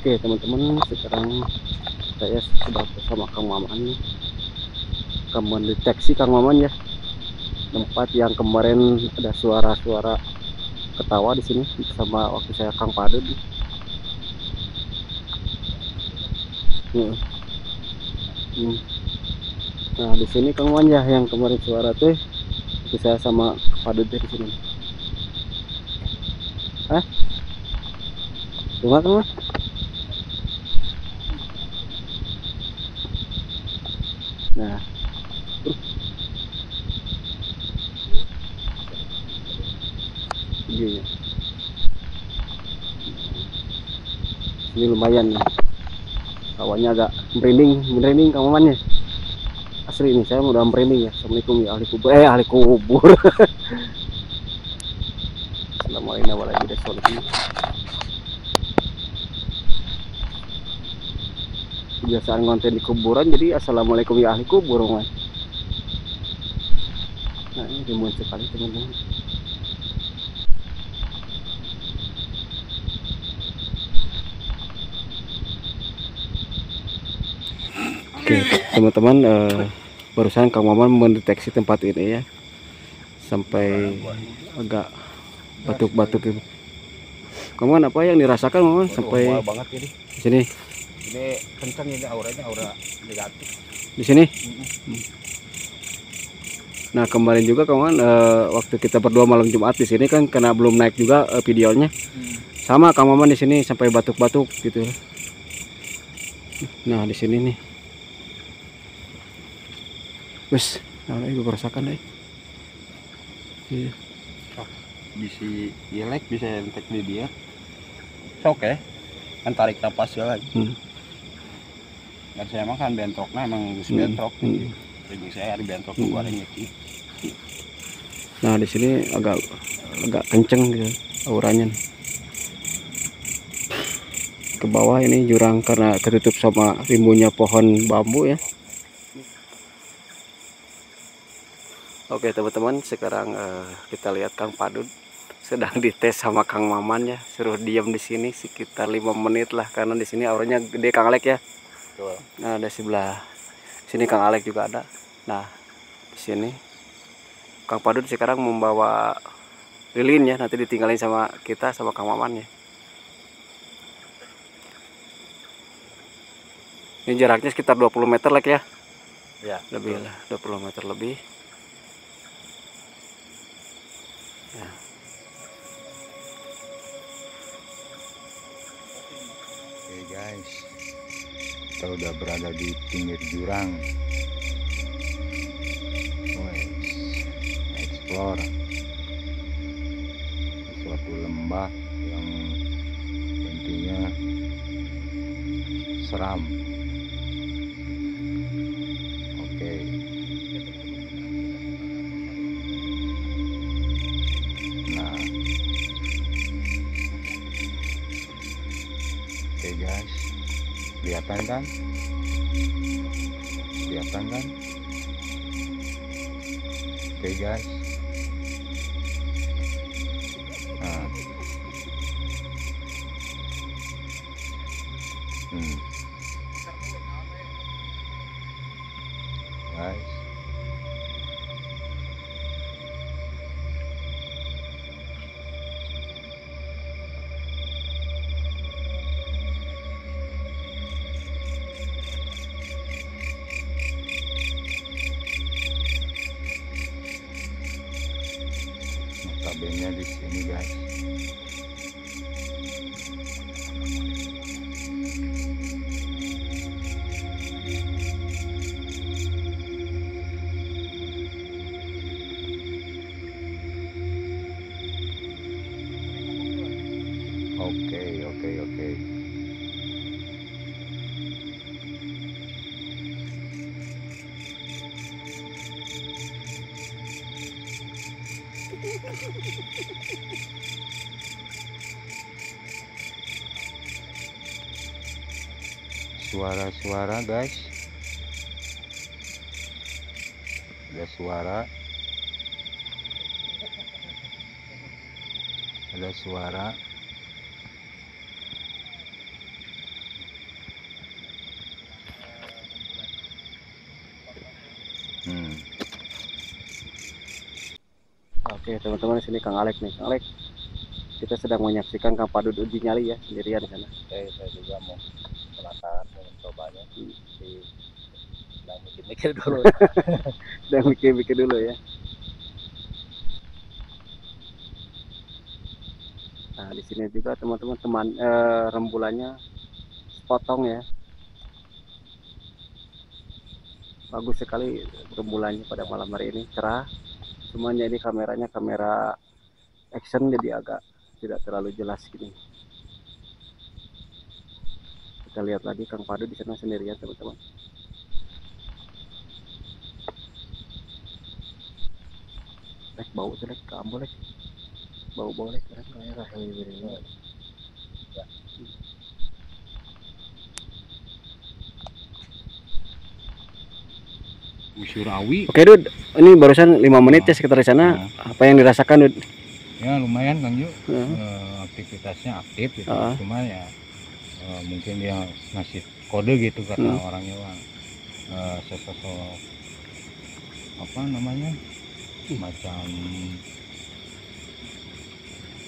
Oke teman-teman, sekarang saya sudah bersama Kang Maman nih. Akan mendeteksi Kang Maman ya tempat yang kemarin ada suara-suara ketawa di sini sama waktu saya Kang Padut. Nah di sini Kang Maman ya yang kemarin suara tuh itu saya sama Padut di sini. Cuma Kang? Nah, videonya ini lumayan nih. Kawannya agak merinding Kang Maman ya. Asli ini saya udah merinding ya. Assalamualaikum ya ahli kubur. Ahli kubur. Assalamualaikum warahmatullahi wabarakatuh. Kebiasaan ngonten di kuburan, jadi assalamualaikum ya ahli kubur man. Nah ini rimbun sekali teman-teman. Oke teman-teman, barusan Kang Maman mendeteksi tempat ini ya, sampai agak batuk-batuk gitu. Kang Maman, apa yang dirasakan Maman sampai banget ini di sini? Ini kencang ini auranya, aura negatif Di sini. Nah kemarin juga Kang Maman, waktu kita berdua malam Jumat di sini kan, karena belum naik juga videonya, sama Kang Maman di sini sampai batuk-batuk gitu. Nah di sini nih, wes, nah ibu merasakan deh. Iya. bisa jelek, bisa entek di dia. Oke, kan tarik napas ya lagi. Dan saya emang kan bentroknya emang bentrok. Jadi saya hari bentrok goreng nyeki. Nah di sini agak kenceng gitu auranya nih. Ke bawah ini jurang karena ketutup sama rimbunnya pohon bambu ya. Oke teman-teman, sekarang kita lihat Kang Padut sedang dites sama Kang Maman ya. Suruh diam di sini sekitar 5 menit lah, karena di sini auranya gede Kang Alek ya. Betul. Nah ada sebelah sini Kang Alek juga ada. Nah di sini Kang Padut sekarang membawa lilin ya, nanti ditinggalin sama kita sama Kang Maman ya. Ini jaraknya sekitar 20 meter lah ya. Ya, Lebih lah, 20 meter lebih. Ya. Oke guys, kita udah berada di pinggir jurang. Explore suatu lembah yang intinya seram. Oke. Nah, oke guys, kelihatan kan? Kelihatan kan? Oke guys. Nah. Guys. Notabene di sini guys. Oke. Suara-suara guys. Ada suara. Ada suara. Oke teman-teman, di sini Kang Alek nih. Kang Alek, kita sedang menyaksikan Kang Padut uji nyali ya sendirian di sana. Saya juga mau penasaran mau mencobanya. Sedang mikir dulu. Sedang mikir-mikir dulu ya. Nah di sini juga teman-teman rembulannya sepotong ya. Bagus sekali rembulannya pada malam hari ini, cerah. Cuman ini kameranya kamera action jadi agak tidak terlalu jelas gini. Kita lihat lagi Kang Padu di sana sendirian teman-teman. Lek bau tuh lek, kamu lek bau lek kan kayak rahel. Usurawi. Oke Dud, ini barusan 5 menit ya sekitar di sana. Apa yang dirasakan Dud? Ya lumayan Kang Yu. Aktivitasnya aktif gitu. Cuma ya mungkin dia ngasih kode gitu kata orangnya Bang. Sosok apa namanya? Macam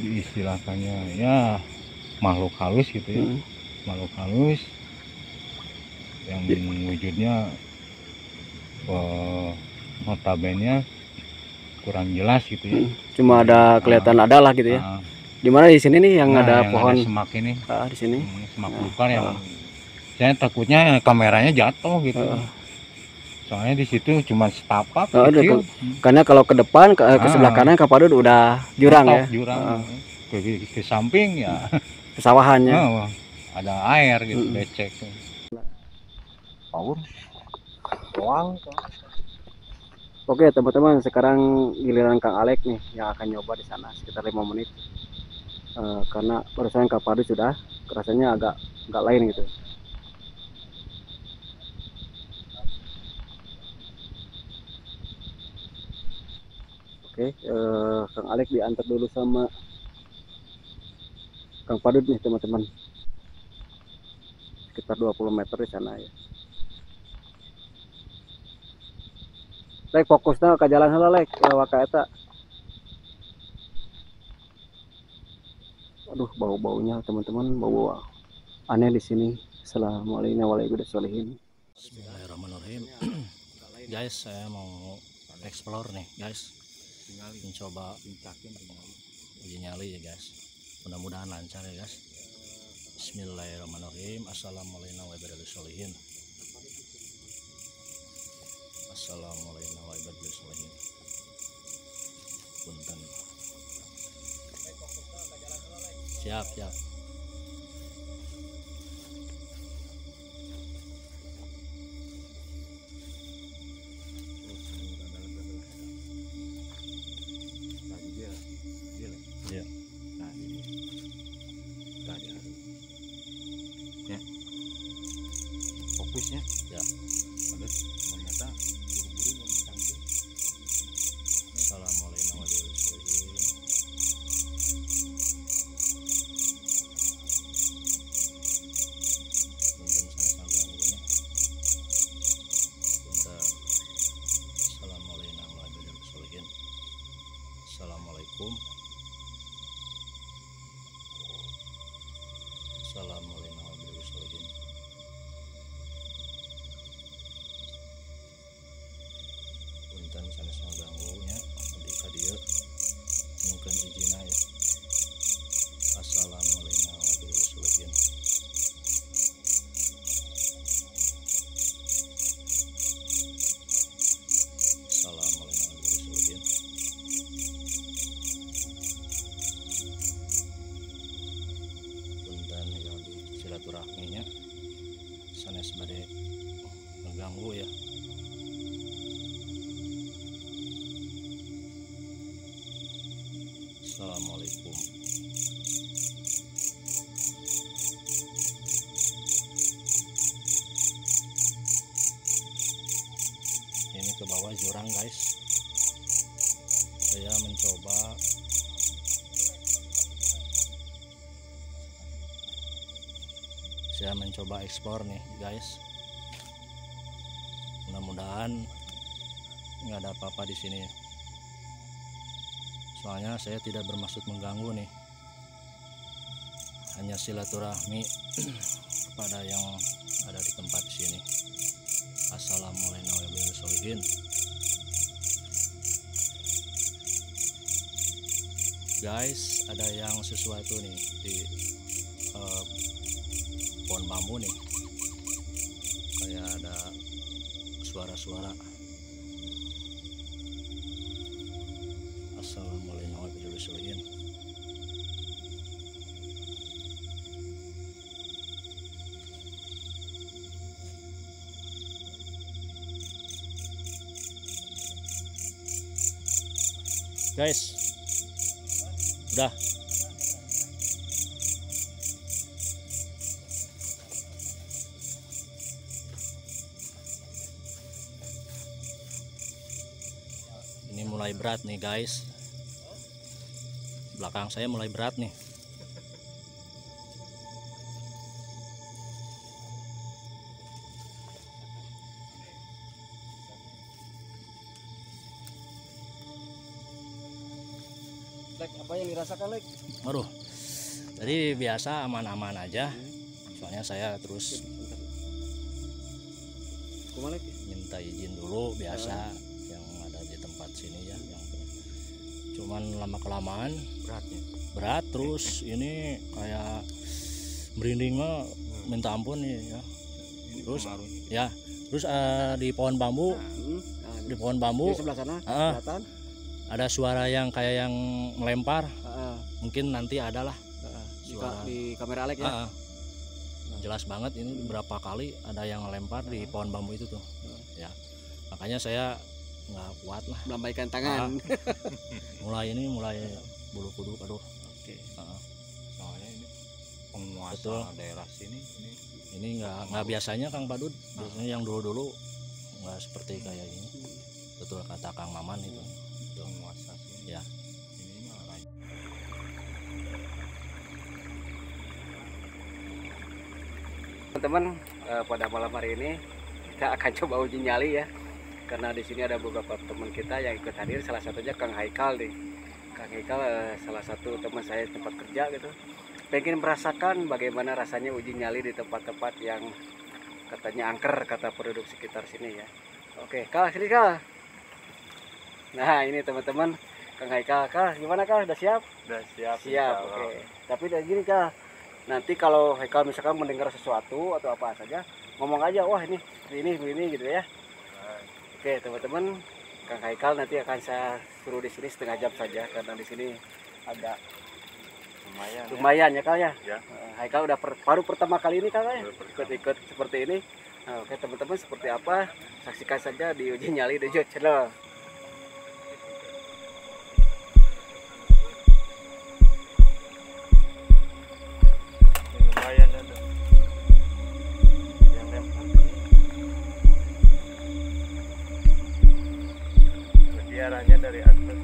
diistilahkannya ya makhluk halus gitu ya. Makhluk halus yang wujudnya notabene kurang jelas gitu ya. Cuma ada kelihatan ada lah gitu ya. Di mana di sini nih yang ada yang pohon ada semak ini. Di sini. Semak belukar yang saya takutnya kameranya jatuh gitu. Soalnya di situ cuma setapak kecil. Karena kalau ke depan ke sebelah kanan Kang Padut udah jurang ya. Jurang. Ke samping ya pesawahannya. Ada air gitu becek. Power. Doang. Oke teman-teman, sekarang giliran Kang Alek nih yang akan nyoba di sana sekitar 5 menit. Karena barusan Kang Padu sudah rasanya agak lain gitu. Oke, Kang Alek diantar dulu sama Kang Padut nih teman-teman. Sekitar 20 meter di sana ya. Lek fokusnya ke jalan salah lek waka eta. Aduh bau-baunya teman-teman, bau aneh di sini. Assalamualaikum. Bismillahirrahmanirrahim. Guys, saya mau explore nih guys, mencoba uji nyali ya guys. Mudah-mudahan lancar ya guys. Bismillahirrahmanirrahim. Assalamualaikum warahmatullahi wabarakatuh. Assalamualaikum warahmatullahi wabarakatuh. Punten. Siap. Ya. Nah ini tadi ya fokusnya Ya. Ternyata buru-buru mau disamping. Assalamualaikum warahmatullahi wabarakatuh. Punten sanes ganggunya. Punten. Assalamualaikum warahmatullahi wabarakatuh. Assalamualaikum. Assalamualaikum warahmatullahi wabarakatuh. Punten sanes ganggunya di kadieu mungkin izina ya. Assalamualaikum warahmatullahi wabarakatuh. Assalamualaikum warahmatullahi wabarakatuh. Punten ya di silaturahminya sanes bade mengganggu ya. Assalamualaikum. Ini ke bawah jurang guys. Saya mencoba ekspor nih guys. Mudah-mudahan nggak ada apa-apa di sini ya. Soalnya saya tidak bermaksud mengganggu nih, hanya silaturahmi kepada yang ada di tempat sini. Assalamualaikum warahmatullahi wabarakatuh. Guys, ada yang sesuatu nih di pohon bambu nih, kayak ada suara-suara. Assalamualaikum warahmatullahi wabarakatuh. Guys, udah. Ini mulai berat nih guys. Belakang saya mulai berat nih. Lek, apa yang dirasakan, Lek? Aduh, tadi biasa aman-aman aja. Soalnya saya terus Kumaha, Lek? minta izin dulu biasa yang ada di tempat sini ya. Yang cuman lama-kelamaan berat terus ini kayak merinding mah minta ampun nih ya. Terus ya, terus di pohon bambu, di pohon bambu Di sebelah sana, Ah. kelihatan. ada suara yang kayak yang melempar. Mungkin nanti adalah suara Di kamera Lek ya. jelas banget ini berapa kali ada yang melempar di pohon bambu itu tuh. Ya, makanya saya nggak kuat lah. Melambaikan tangan. Mulai bulu kuduk, aduh. Oke. Ah. Soalnya ini penguasa Betul. daerah sini Ini nggak biasanya Kang Badut. Biasanya yang dulu nggak seperti kayak ini. Betul kata Kang Maman itu. penguasa sini. Ya. Ini mah raja. Teman-teman, pada malam hari ini kita akan coba uji nyali ya, karena di sini ada beberapa teman kita yang ikut hadir. Salah satunya Kang Haikal nih. Kang Haikal salah satu teman saya di tempat kerja gitu. Pengen merasakan bagaimana rasanya uji nyali di tempat-tempat yang katanya angker kata penduduk sekitar sini ya. Oke, Kal, sini Kal. Nah ini teman-teman, Kang Haikal. Kal, gimana Kal? Udah siap? Udah siap. Siap, oke. Tapi dari gini Kak, nanti kalau Haikal misalkan mendengar sesuatu atau apa saja, ngomong aja, wah ini begini gitu ya. Oke teman-teman, Kang Haikal nanti akan saya suruh di sini setengah jam saja, karena di sini agak lumayan ya Kak ya. Ya. Haikal udah baru pertama kali ini Kak ya, Baru pertama. ikut-ikut seperti ini. Nah, oke teman-teman, seperti apa? Saksikan saja di uji nyali The Jod Channel. Lumayan ada. Yang lempar berarti arahnya dari atas.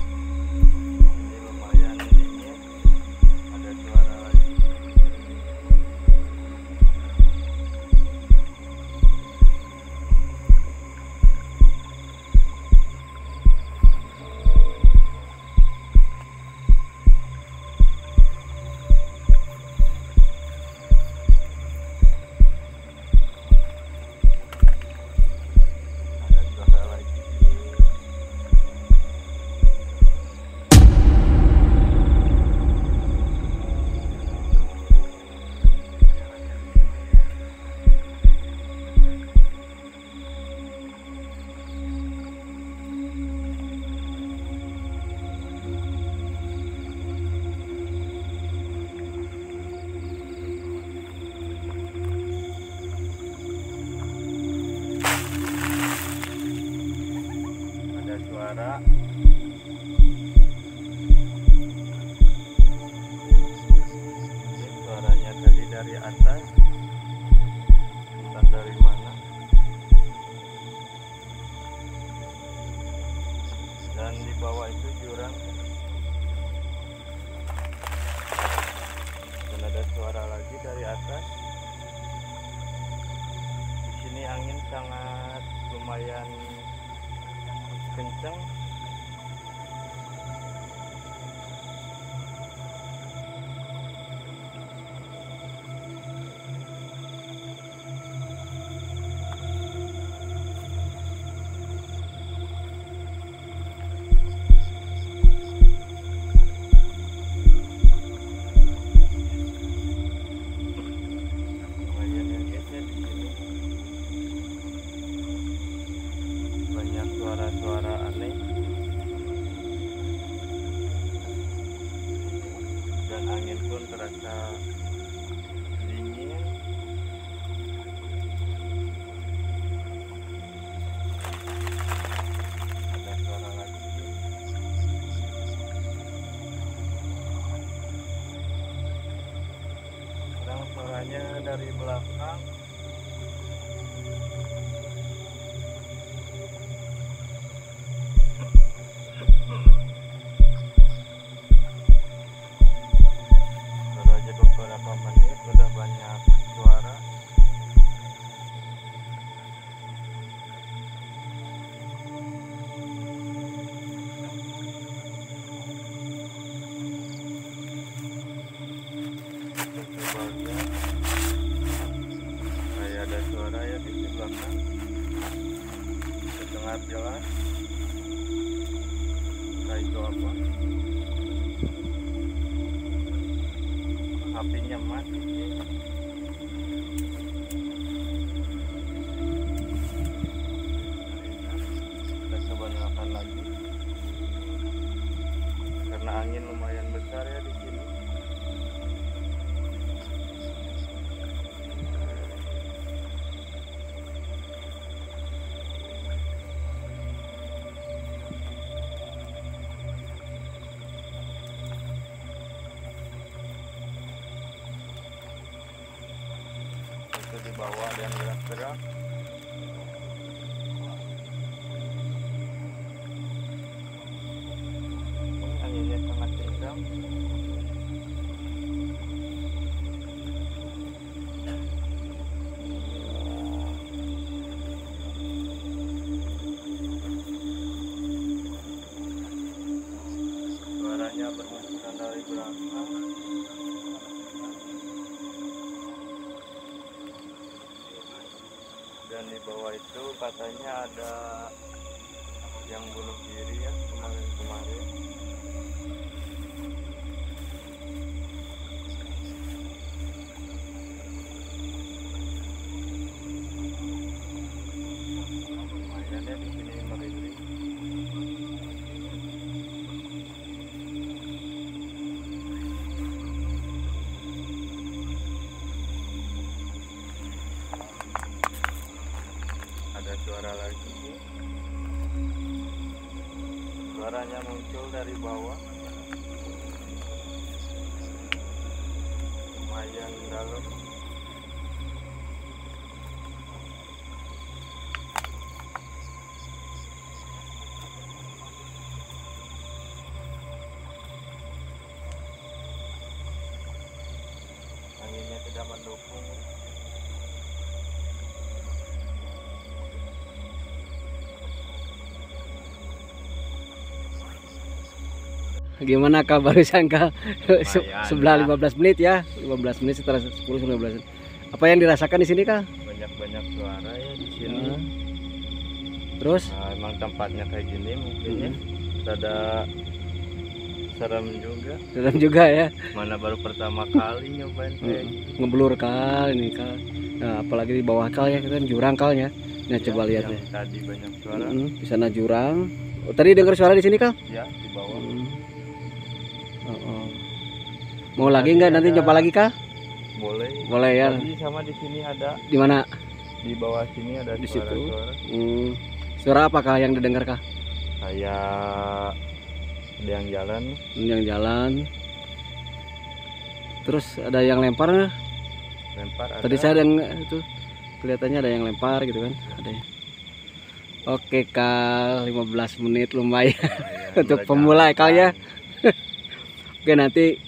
Ini lumayan dingin. Ada suara lagi. Ada suara lagi. Ada suara. Ini suaranya tadi dari atas. Entah dari mana. Dan di bawah itu jurang. Dan ada suara lagi dari atas. Di sini angin sangat lumayan kencang. Suara-suara aneh dan angin pun terasa dingin. Ada suara lagi. Sekarang suaranya dari belakang. Beberapa menit udah banyak suara. Coba kayak ada suara ya di belakang, terdengar jelas. Kayak itu apa? Apinya mati sih. Kita coba nyalakan lagi karena angin lumayan besar ya di sini. Itu di bawah ada yang gerak-gerak. Anginnya sangat kencang. Suaranya berhembusan dari belakang. Dan di bawah itu katanya ada yang bunuh diri ya kemarin-kemarin. Lumayan ya di sini merinding. Ada suara lagi. Suaranya muncul dari bawah. Lumayan dalam. Anginnya tidak mendukung. Gimana kah barusan kah? Sebelah ya. 15 menit ya, 15 menit setelah 10-15. Apa yang dirasakan di sini kah? Banyak-banyak suara ya di sini. Terus? Nah, emang tempatnya kayak gini mungkin ya. Ada serem juga. Serem juga ya. Mana baru pertama kali nyobain kayak gini. Ngeblur kal ini kal. Nah, apalagi di bawah kal ya, kan jurang kalnya. Nah, coba lihat nih. Tadi banyak suara. Di sana jurang. Oh, tadi dengar suara di sini kal? Ya, di bawah. Mau lagi nggak nanti coba lagi kah? Boleh. Boleh ya. Tadi sama di sini ada. Di mana? Di bawah sini ada Di situ. suara-suara. Suara apakah yang didengar kah? Kayak ada yang jalan. Yang jalan. Terus ada yang lempar. Lempar ada. Tadi saya ada yang itu kelihatannya ada yang lempar gitu kan, ada ya. Oke Kal, 15 menit lumayan untuk pemula ya Kal ya. Oke, nanti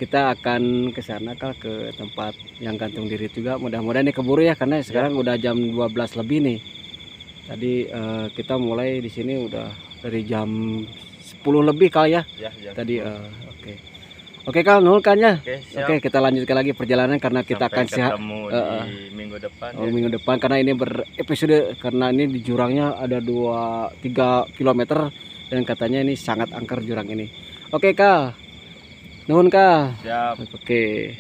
kita akan ke sana Kal, ke tempat yang gantung diri juga. Mudah-mudahan ini keburu ya, karena sekarang udah jam 12 lebih nih. Tadi kita mulai di sini udah dari jam 10 lebih Kal ya. Tadi oke. Oke Kal, nuhun kan ya. Oke, kita lanjutkan lagi perjalanan karena kita akan ketemu di minggu depan. Minggu depan, karena ini berepisode, karena ini di jurangnya ada 3 km dan katanya ini sangat angker jurang ini. Oke Kal, nuhun Kal. Siap. Oke.